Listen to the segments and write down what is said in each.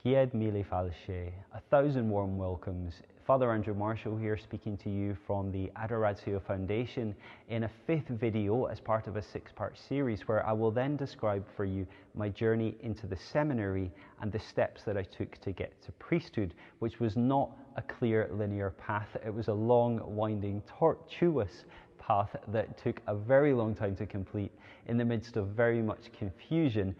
Pied mille falche, 1,000 warm welcomes. Father Andrew Marshall here, speaking to you from the Adoratio Foundation in a 5th video as part of a 6-part series where I will then describe for you my journey into the seminary and the steps that I took to get to priesthood, which was not a clear linear path. It was a long, winding, tortuous path that took a very long time to complete in the midst of very much confusion.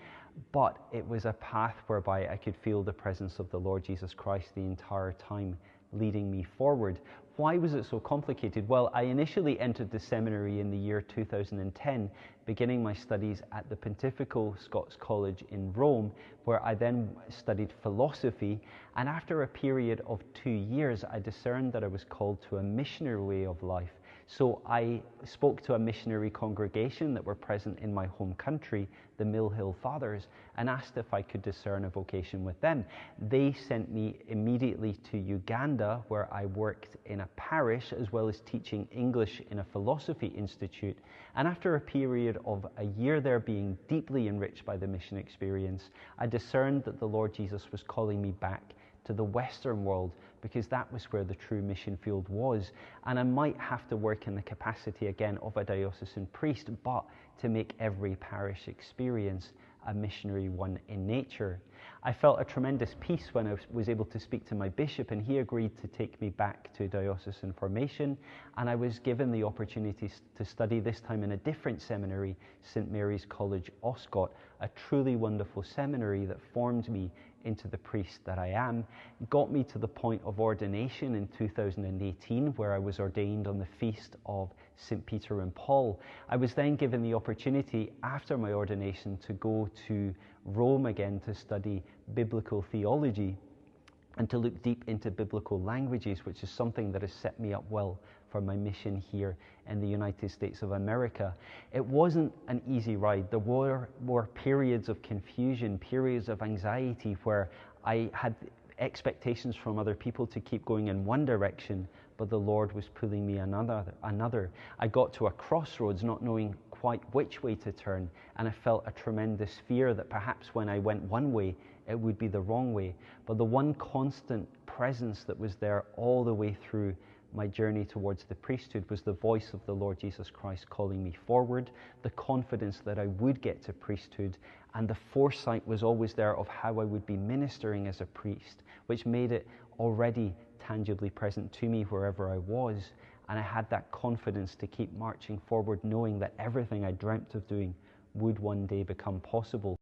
But it was a path whereby I could feel the presence of the Lord Jesus Christ the entire time, leading me forward. Why was it so complicated? Well, I initially entered the seminary in the year 2010, beginning my studies at the Pontifical Scots College in Rome, where I then studied philosophy. And after a period of 2 years, I discerned that I was called to a missionary way of life. So I spoke to a missionary congregation that were present in my home country, the Mill Hill Fathers, and asked if I could discern a vocation with them. They sent me immediately to Uganda, where I worked in a parish as well as teaching English in a philosophy institute. And after a period of a year there, being deeply enriched by the mission experience, I discerned that the Lord Jesus was calling me back to the Western world, because that was where the true mission field was. And I might have to work in the capacity again of a diocesan priest, but to make every parish experience a missionary one in nature. I felt a tremendous peace when I was able to speak to my bishop, and he agreed to take me back to diocesan formation, and I was given the opportunity to study, this time in a different seminary, St. Mary's College, Oscott, a truly wonderful seminary that formed me into the priest that I am, got me to the point of ordination in 2018, where I was ordained on the feast of St. Peter and Paul. I was then given the opportunity after my ordination to go to Rome again to study biblical theology and to look deep into biblical languages, which is something that has set me up well for my mission here in the United States of America. It wasn't an easy ride. There were periods of confusion, periods of anxiety where I had expectations from other people to keep going in one direction, but the Lord was pulling me another. I got to a crossroads not knowing quite which way to turn, and I felt a tremendous fear that perhaps when I went one way, it would be the wrong way. But the one constant presence that was there all the way through my journey towards the priesthood was the voice of the Lord Jesus Christ calling me forward, the confidence that I would get to priesthood, and the foresight was always there of how I would be ministering as a priest, which made it already tangibly present to me wherever I was. And I had that confidence to keep marching forward, knowing that everything I dreamt of doing would one day become possible.